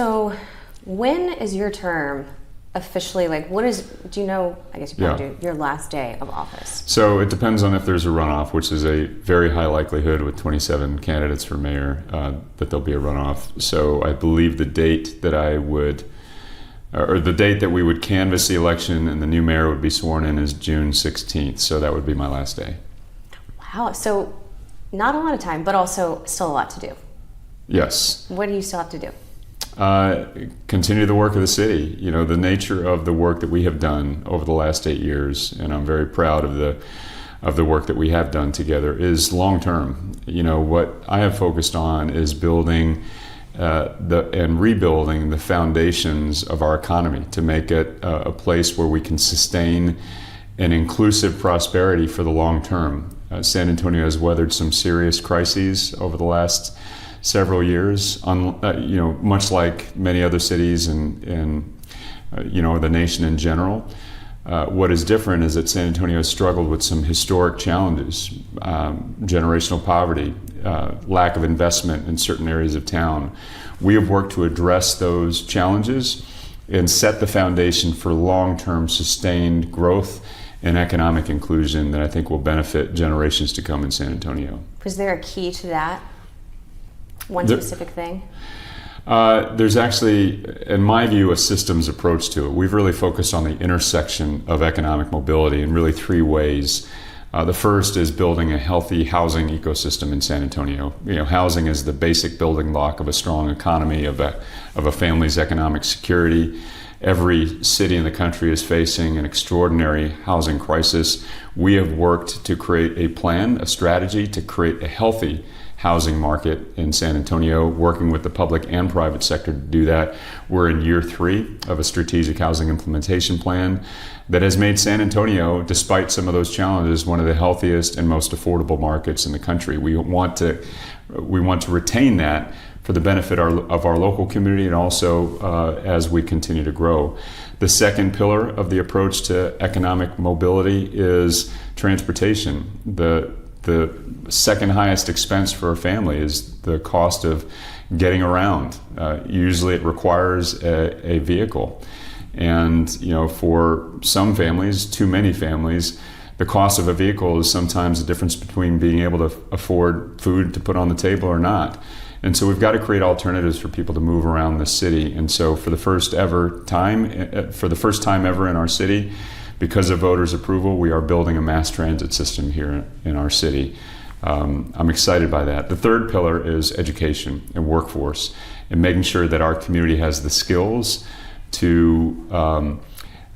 So when is your term officially, like, do you know, I guess you probably do, your last day of office? So it depends on if there's a runoff, which is a very high likelihood with 27 candidates for mayor that there'll be a runoff. So I believe the date that the date that we would canvass the election and the new mayor would be sworn in is June 16th. So that would be my last day. Wow. So not a lot of time, but also still a lot to do. Yes. What do you still have to do? Continue the work of the city. You know, the nature of the work that we have done over the last 8 years, and I'm very proud of the work that we have done together, is long term. You know, what I have focused on is building and rebuilding the foundations of our economy to make it a place where we can sustain an inclusive prosperity for the long term. San Antonio has weathered some serious crises over the last several years, much like many other cities and the nation in general. What is different is that San Antonio has struggled with some historic challenges, generational poverty, lack of investment in certain areas of town. We have worked to address those challenges and set the foundation for long-term sustained growth and economic inclusion that I think will benefit generations to come in San Antonio. Was there a key to that? One specific thing? There's actually, in my view, a systems approach to it. We've really focused on the intersection of economic mobility in really three ways. The first is building a healthy housing ecosystem in San Antonio. You know, housing is the basic building block of a strong economy, of a family's economic security. Every city in the country is facing an extraordinary housing crisis. We have worked to create a plan, a strategy to create a healthy housing market in San Antonio, working with the public and private sector to do that. We're in year 3 of a strategic housing implementation plan that has made San Antonio, despite some of those challenges, one of the healthiest and most affordable markets in the country. We want to retain that for the benefit of our local community and also as we continue to grow. The second pillar of the approach to economic mobility is transportation. The second highest expense for a family is the cost of getting around. Usually it requires a vehicle. And for some families, too many families, the cost of a vehicle is sometimes the difference between being able to afford food to put on the table or not. And so we've got to create alternatives for people to move around the city. And so for the first time ever in our city, because of voters' approval, we are building a mass transit system here in our city. I'm excited by that. The third pillar is education and workforce, and making sure that our community has the skills to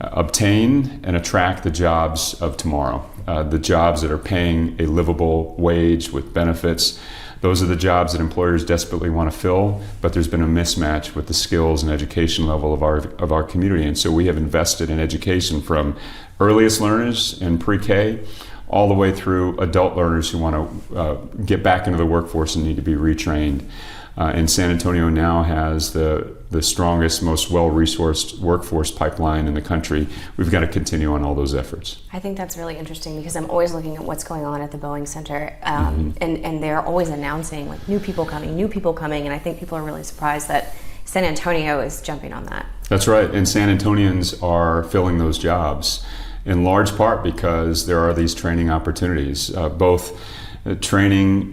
obtain and attract the jobs of tomorrow, the jobs that are paying a livable wage with benefits. Those are the jobs that employers desperately want to fill, but there's been a mismatch with the skills and education level of our community. And so we have invested in education from earliest learners in pre-K all the way through adult learners who want to get back into the workforce and need to be retrained. And San Antonio now has the strongest, most well-resourced workforce pipeline in the country. We've got to continue on all those efforts. I think that's really interesting because I'm always looking at what's going on at the Boeing Center, and they're always announcing like new people coming, and I think people are really surprised that San Antonio is jumping on that. That's right, and San Antonians are filling those jobs in large part because there are these training opportunities, both training,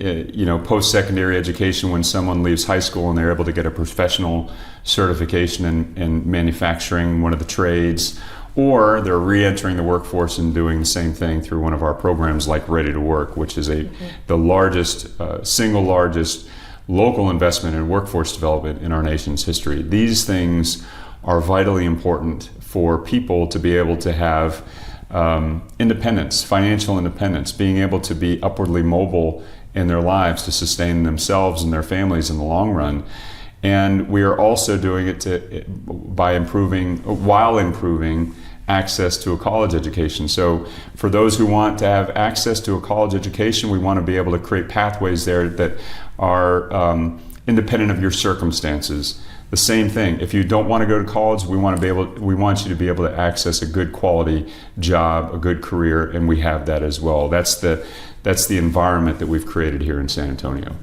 post-secondary education when someone leaves high school and they're able to get a professional certification in manufacturing, one of the trades, or they're re-entering the workforce and doing the same thing through one of our programs like Ready to Work, which is the single largest local investment in workforce development in our nation's history. These things are vitally important for people to be able to have independence, financial independence, being able to be upwardly mobile in their lives to sustain themselves and their families in the long run. And we are also doing it while improving access to a college education. So for those who want to have access to a college education, we want to be able to create pathways there that are independent of your circumstances. The same thing, if you don't want to go to college, we want you to be able to access a good quality job, a good career, and we have that as well. That's the environment that we've created here in San Antonio.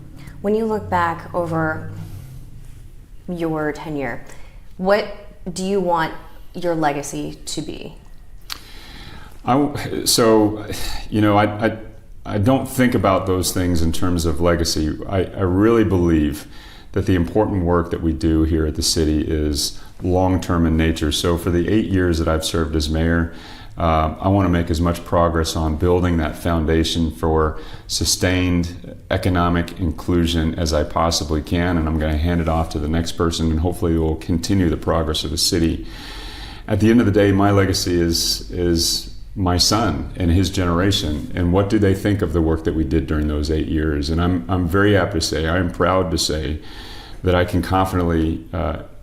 When you look back over your tenure, what do you want your legacy to be? I don't think about those things in terms of legacy. I really believe that the important work that we do here at the city is long-term in nature. So for the 8 years that I've served as mayor, I want to make as much progress on building that foundation for sustained economic inclusion as I possibly can, and I'm going to hand it off to the next person, and hopefully it will continue the progress of the city. At the end of the day, my legacy is my son and his generation, and what do they think of the work that we did during those 8 years? And I'm very happy to say, I am proud to say that I can confidently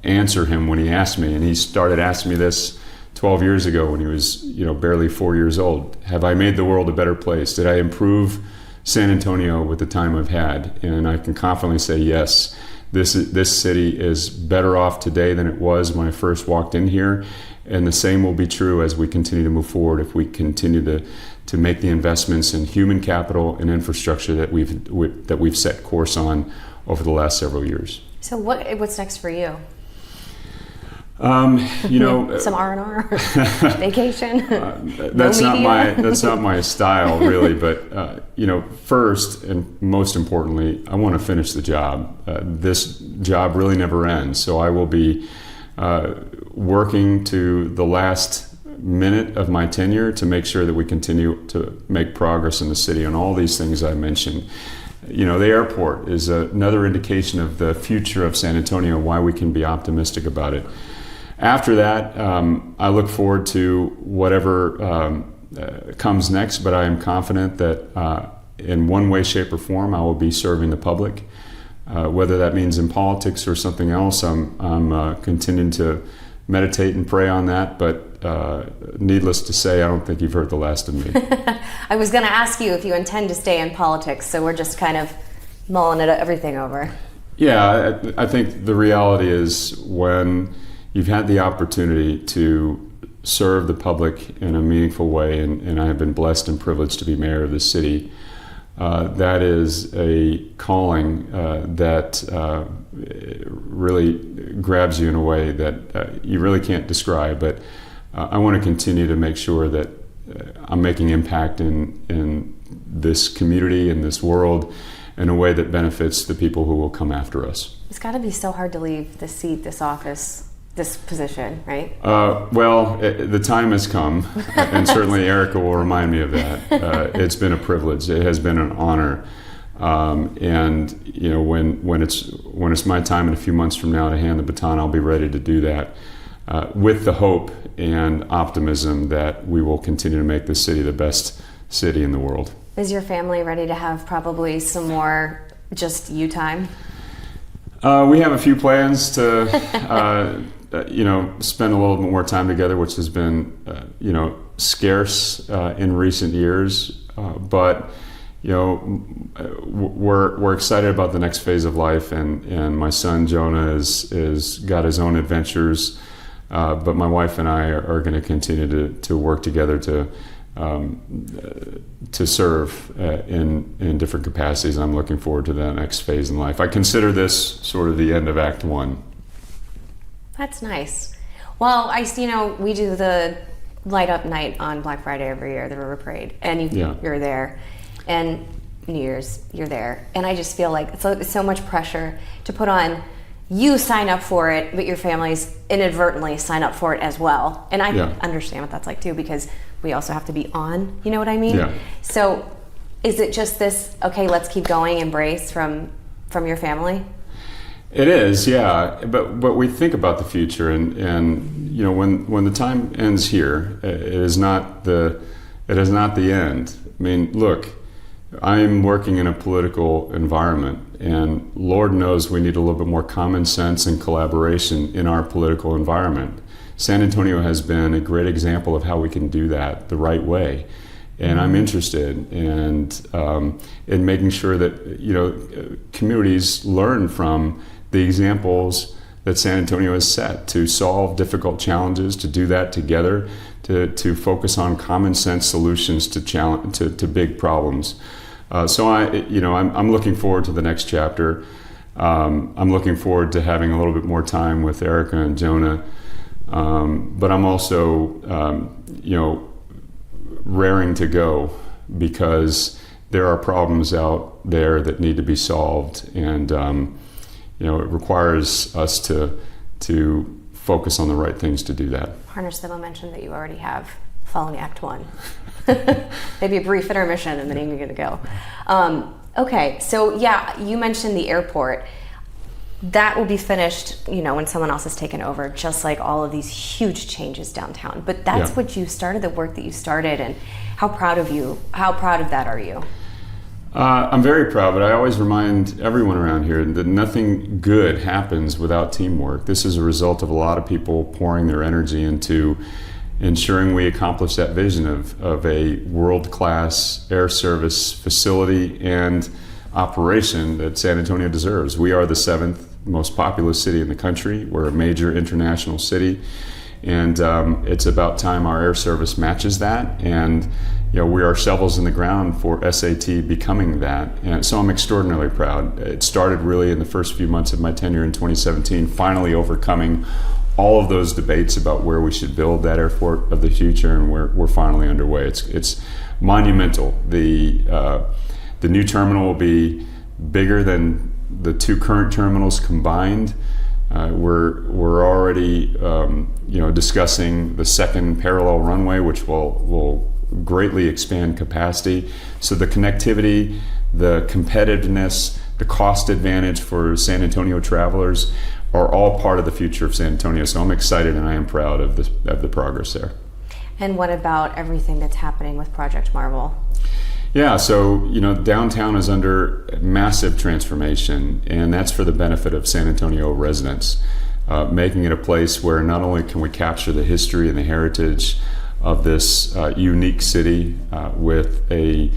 answer him when he asked me, and he started asking me this 12 years ago when he was barely 4 years old. Have I made the world a better place? Did I improve San Antonio with the time I've had? And I can confidently say yes. This city is better off today than it was when I first walked in here, and the same will be true as we continue to move forward if we continue to make the investments in human capital and infrastructure that we've set course on over the last several years. So what's next for you? Some R&R, vacation. That's not my style, really. But first and most importantly, I want to finish the job. This job really never ends, so I will be working to the last minute of my tenure to make sure that we continue to make progress in the city on all these things I mentioned. The airport is another indication of the future of San Antonio, why we can be optimistic about it. After that, I look forward to whatever comes next, but I am confident that in one way, shape, or form, I will be serving the public. Whether that means in politics or something else, I'm continuing to meditate and pray on that, but needless to say, I don't think you've heard the last of me. I was going to ask you if you intend to stay in politics, so we're just kind of mulling everything over. Yeah, I think the reality is when you've had the opportunity to serve the public in a meaningful way, and I have been blessed and privileged to be mayor of the city. That is a calling that really grabs you in a way that you really can't describe, but I want to continue to make sure that I'm making impact in this community, in this world, in a way that benefits the people who will come after us. It's got to be so hard to leave this seat, this office, this position, right? The time has come, and certainly Erica will remind me of that. It's been a privilege. It has been an honor, and when it's my time in a few months from now to hand the baton, I'll be ready to do that, with the hope and optimism that we will continue to make this city the best city in the world. Is your family ready to have probably some more just you time? We have a few plans to spend a little bit more time together, which has been scarce in recent years. But we're excited about the next phase of life, and my son Jonah is got his own adventures. But my wife and I are going to continue to work together to serve in different capacities. I'm looking forward to that next phase in life. I consider this sort of the end of Act 1. That's nice. Well, we do the light up night on Black Friday every year, the River Parade, and you're there, and New Year's, you're there, and I just feel like it's so much pressure to put on. You sign up for it, but your families inadvertently sign up for it as well. And I understand what that's like too, because we also have to be on, you know what I mean? Yeah. So is it just this, okay, let's keep going, embrace from your family? It is, yeah. But we think about the future, and when the time ends here, it is not the end. I mean, look, I'm working in a political environment, and Lord knows we need a little bit more common sense and collaboration in our political environment. San Antonio has been a great example of how we can do that the right way, and I'm interested in making sure that communities learn from the examples that San Antonio has set to solve difficult challenges, to do that together, to focus on common sense solutions to big problems. So I'm looking forward to the next chapter. I'm looking forward to having a little bit more time with Erica and Jonah, but I'm also, raring to go because there are problems out there that need to be solved, and it requires us to focus on the right things to do that. Harness the momentum that you already have following Act 1. Maybe a brief intermission and then you're good to go. Okay, so yeah, you mentioned the airport. That will be finished, when someone else has taken over, just like all of these huge changes downtown. But that's what you started, the work that you started, and how proud of that are you? I'm very proud, but I always remind everyone around here that nothing good happens without teamwork. This is a result of a lot of people pouring their energy into ensuring we accomplish that vision of a world-class air service facility and operation that San Antonio deserves. We are the 7th most populous city in the country. We're a major international city, and it's about time our air service matches that. And we are shovels in the ground for SAT becoming that. And so I'm extraordinarily proud. It started really in the first few months of my tenure in 2017, finally overcoming all of those debates about where we should build that airport of the future, and we're finally underway. It's monumental. The new terminal will be bigger than the 2 current terminals combined. We're already discussing the second parallel runway, which will greatly expand capacity. So the connectivity, the competitiveness, the cost advantage for San Antonio travelers are all part of the future of San Antonio. So I'm excited and I am proud of the progress there. And what about everything that's happening with Project Marvel? Yeah, so downtown is under massive transformation, and that's for the benefit of San Antonio residents, making it a place where not only can we capture the history and the heritage of this unique city with a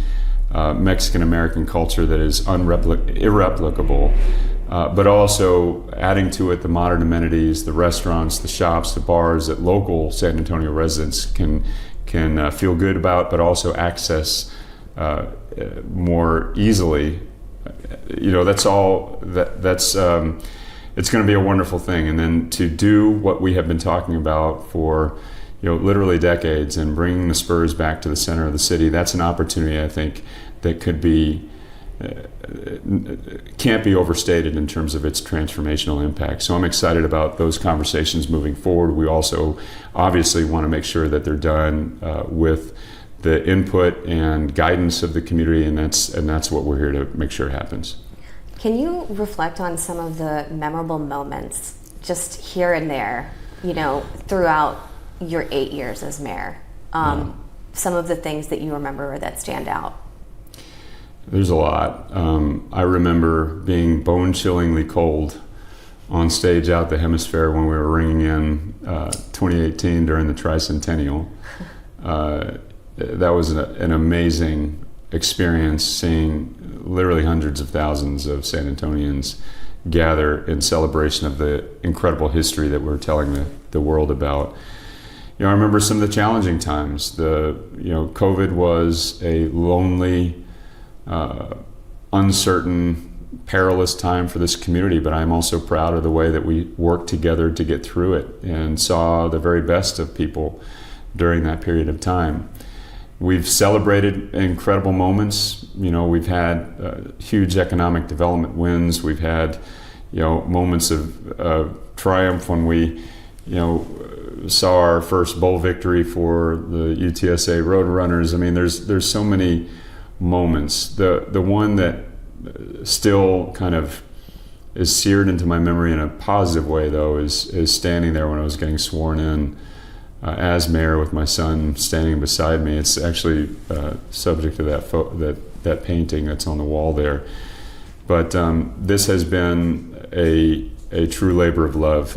Mexican-American culture that is irreplicable, but also adding to it the modern amenities, the restaurants, the shops, the bars that local San Antonio residents can feel good about, but also access more easily. That's all. That's it's going to be a wonderful thing. And then to do what we have been talking about for literally decades and bringing the Spurs back to the center of the city, that's an opportunity I think that could be can't be overstated in terms of its transformational impact. So I'm excited about those conversations moving forward. We also obviously want to make sure that they're done with the input and guidance of the community, and that's what we're here to make sure happens. Can you reflect on some of the memorable moments just here and there, throughout your 8 years as mayor? Some of the things that you remember or that stand out? There's a lot. I remember being bone-chillingly cold on stage out the Hemisphere when we were ringing in 2018 during the tricentennial. That was an amazing experience, seeing literally hundreds of thousands of San Antonians gather in celebration of the incredible history that we're telling the world about. I remember some of the challenging times. COVID was a lonely, uncertain, perilous time for this community, but I'm also proud of the way that we worked together to get through it and saw the very best of people during that period of time. We've celebrated incredible moments. We've had huge economic development wins. We've had, moments of triumph when we, saw our first bowl victory for the UTSA Roadrunners. I mean, there's so many moments. The one that still kind of is seared into my memory in a positive way, though, is standing there when I was getting sworn in as mayor with my son standing beside me. It's actually subject to that painting that's on the wall there. But this has been a true labor of love.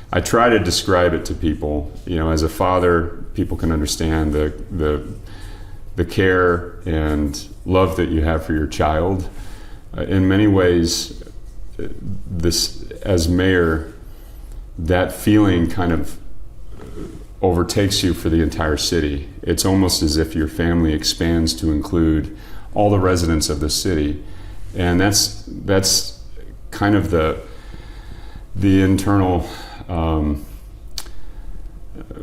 I try to describe it to people. As a father, people can understand the care and love that you have for your child. In many ways, this as mayor, that feeling kind of overtakes you for the entire city. It's almost as if your family expands to include all the residents of the city, and that's kind of the internal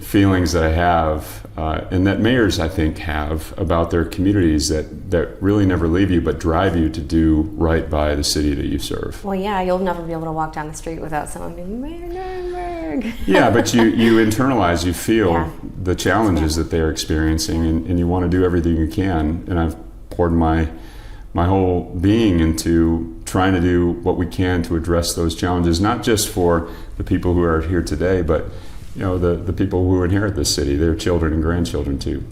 feelings that I have, and that mayors, I think, have about their communities that really never leave you but drive you to do right by the city that you serve. Well, yeah, you'll never be able to walk down the street without someone being Mayor Nirenberg. Yeah, but you internalize, you feel the challenges that they're experiencing, and you want to do everything you can. And I've poured my whole being into trying to do what we can to address those challenges, not just for the people who are here today, but the people who inherit this city, their children and grandchildren too.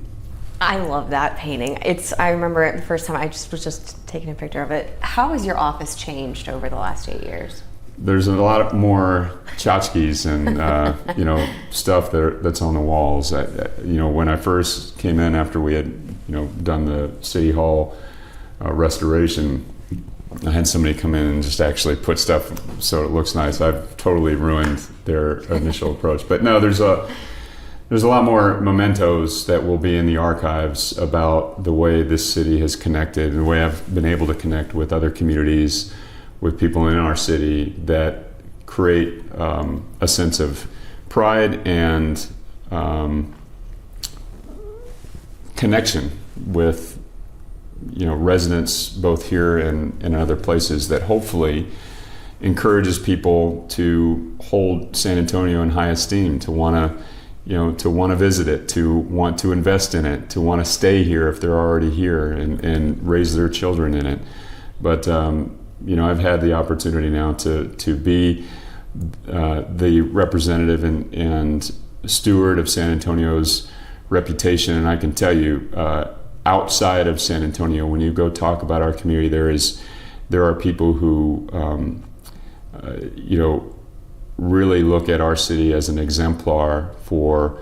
I love that painting. I remember it the first time I was just taking a picture of it. How has your office changed over the last 8 years? There's a lot more tchotchkes and stuff that's on the walls. When I first came in after we had done the City Hall restoration, I had somebody come in and just actually put stuff so it looks nice. I've totally ruined their initial approach. But no, there's a lot more mementos that will be in the archives about the way this city has connected and the way I've been able to connect with other communities, with people in our city that create a sense of pride and connection with residents both here and in other places, that hopefully encourages people to hold San Antonio in high esteem, to want to visit it, to want to invest in it, to want to stay here if they're already here and raise their children in it. But I've had the opportunity now to be the representative and steward of San Antonio's reputation, and I can tell you, outside of San Antonio, when you go talk about our community, there are people who really look at our city as an exemplar for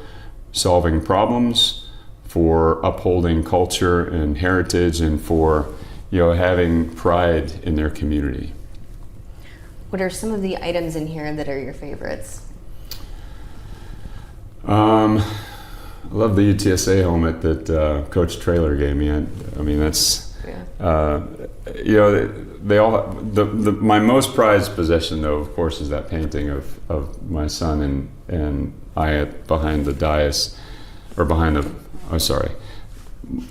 solving problems, for upholding culture and heritage, and for having pride in their community. What are some of the items in here that are your favorites? I love the UTSA helmet that Coach Traylor gave me. I mean, that's they all. My most prized possession, though, of course, is that painting of my son and I behind the dais, or behind the. Oh, sorry.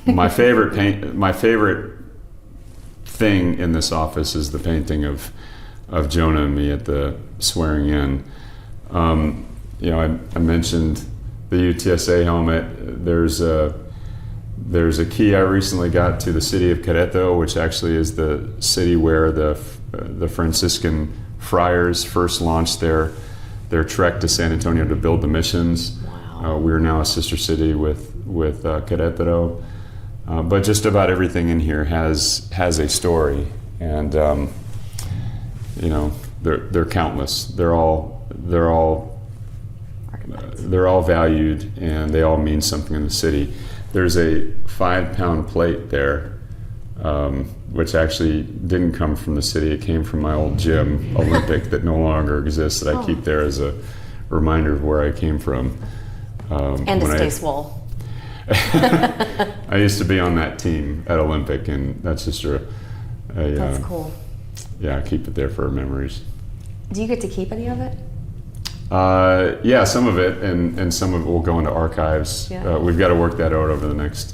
My favorite thing in this office is the painting of Jonah and me at the swearing in. I mentioned the UTSA helmet. There's a key I recently got to the city of Querétaro, which actually is the city where the Franciscan friars first launched their trek to San Antonio to build the missions. Wow. We're now a sister city with Querétaro. But just about everything in here has a story, and they're countless. They're all valued, and they all mean something in the city. There's a 5-pound plate there, which actually didn't come from the city. It came from my old gym, Olympic, that no longer exists, that I keep there as a reminder of where I came from. And to stay swole. I used to be on that team at Olympic, and that's just that's cool. Yeah, I keep it there for memories. Do you get to keep any of it? Yeah, some of it, and some of it will go into archives. Yeah. We've got to work that out over the next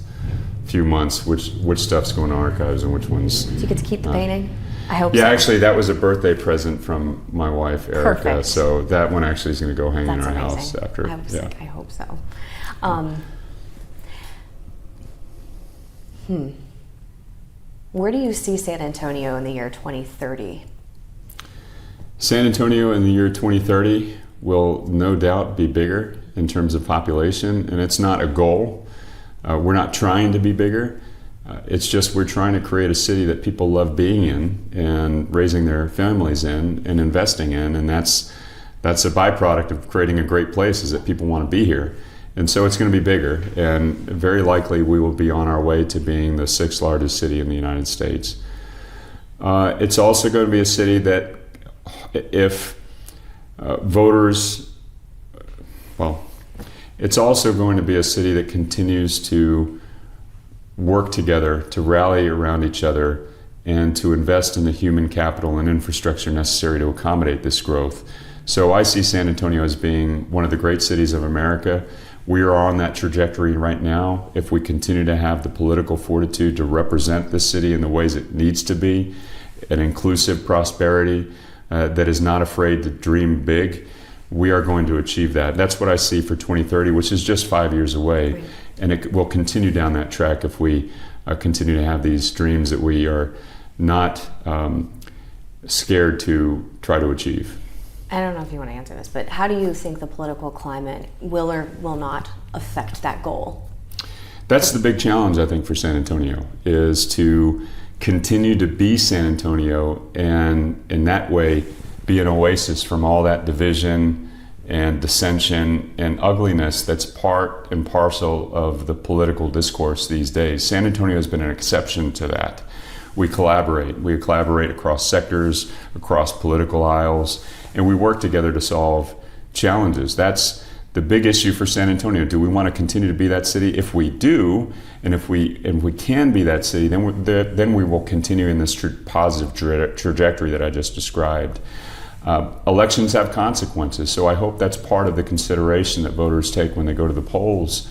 few months, which stuff's going to archives and which ones. Do you get to keep the painting? I hope so. Yeah, actually, that was a birthday present from my wife, Erica. Perfect. So that one actually is going to go hang in our amazing. house after. I hope so. Where do you see San Antonio in the year 2030? San Antonio in the year 2030 will no doubt be bigger in terms of population, and it's not a goal. We're not trying to be bigger. It's just we're trying to create a city that people love being in and raising their families in and investing in, and that's a byproduct of creating a great place, is that people want to be here. And so it's going to be bigger, and very likely we will be on our way to being the 6th largest city in the United States. It's also going to be a city that, if voters, it's also going to be a city that continues to work together, to rally around each other, and to invest in the human capital and infrastructure necessary to accommodate this growth. So I see San Antonio as being one of the great cities of America. We are on that trajectory right now. If we continue to have the political fortitude to represent the city in the ways it needs to be, an inclusive prosperity that is not afraid to dream big, we are going to achieve that. That's what I see for 2030, which is just 5 years away. Right. And it will continue down that track if we continue to have these dreams that we are not scared to try to achieve. I don't know if you want to answer this, but how do you think the political climate will or will not affect that goal? That's the big challenge, I think, for San Antonio, is to continue to be San Antonio and in that way be an oasis from all that division and dissension and ugliness that's part and parcel of the political discourse these days. San Antonio has been an exception to that. We collaborate across sectors, across political aisles, and we work together to solve challenges. That's the big issue for San Antonio. Do we want to continue to be that city? If we do, and if we can be that city, then we will continue in this positive trajectory that I just described. Elections have consequences, so I hope that's part of the consideration that voters take when they go to the polls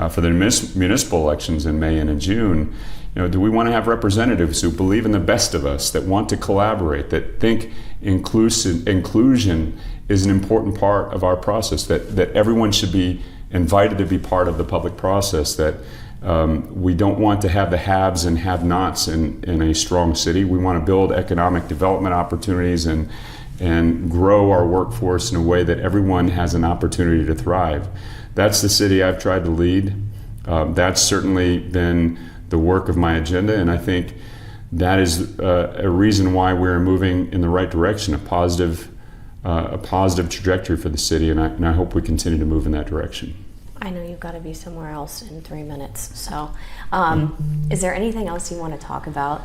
for the municipal elections in May and in June. Do we want to have representatives who believe in the best of us, that want to collaborate, that think inclusion is an important part of our process, that everyone should be invited to be part of the public process, that we don't want to have the haves and have-nots in a strong city. We want to build economic development opportunities and grow our workforce in a way that everyone has an opportunity to thrive. That's the city I've tried to lead. That's certainly been the work of my agenda, and I think that is a reason why we're moving in the right direction, a positive trajectory for the city, and I hope we continue to move in that direction. I know you've got to be somewhere else in 3 minutes, so is there anything else you want to talk about?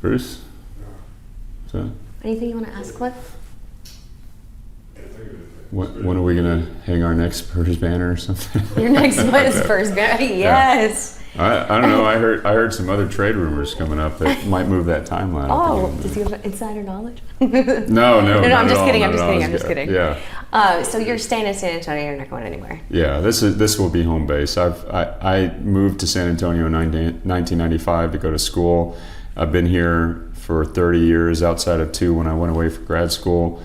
Bruce? Anything you want to ask Cliff? When are we going to hang our next Spurs banner or something? Your next Spurs banner? Yes. Yeah. I don't know. I heard some other trade rumors coming up that might move that timeline. Oh, does he have insider knowledge? No, I'm just kidding. I'm just kidding. Yeah. So you're staying in San Antonio. You're not going anywhere. Yeah, this will be home base. I moved to San Antonio in 1995 to go to school. I've been here for 30 years, outside of 2 when I went away for grad school.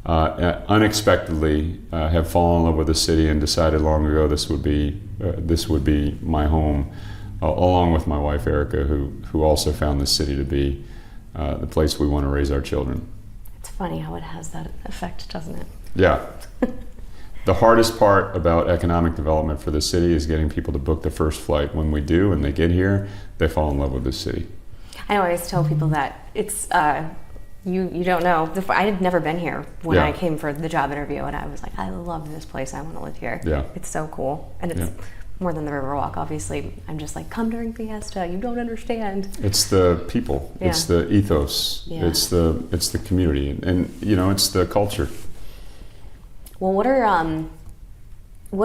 Unexpectedly have fallen in love with the city and decided long ago this would be my home, along with my wife Erica, who also found this city to be the place we want to raise our children. It's funny how it has that effect, doesn't it? Yeah. The hardest part about economic development for the city is getting people to book the first flight. When we do and they get here, they fall in love with the city. I always tell people that it's you don't know. I had never been here when I came for the job interview, and I was like, I love this place. I want to live here. Yeah. It's so cool, and it's more than the Riverwalk. Obviously, I'm just like, come during Fiesta. You don't understand. It's the people. Yeah. It's the ethos. Yeah. It's the community, and it's the culture. Well, what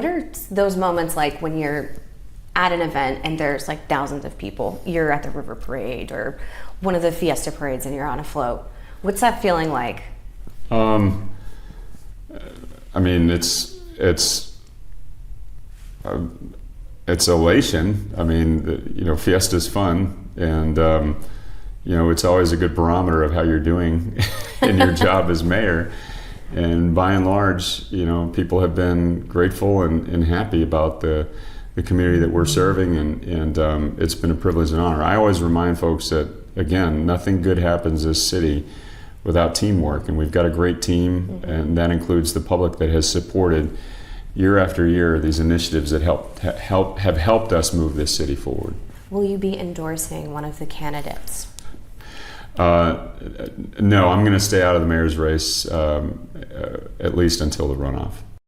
are those moments like when you're at an event and there's like thousands of people? You're at the river parade or one of the Fiesta parades and you're on a float. What's that feeling like? I mean, it's elation. I mean, Fiesta's fun, and it's always a good barometer of how you're doing in your job as mayor. And by and large, people have been grateful and happy about the community that we're serving, and it's been a privilege and honor. I always remind folks that, again, nothing good happens in this city without teamwork, and we've got a great team, and that includes the public that has supported year after year these initiatives that have helped us move this city forward. Will you be endorsing one of the candidates? No, I'm going to stay out of the mayor's race at least until the runoff.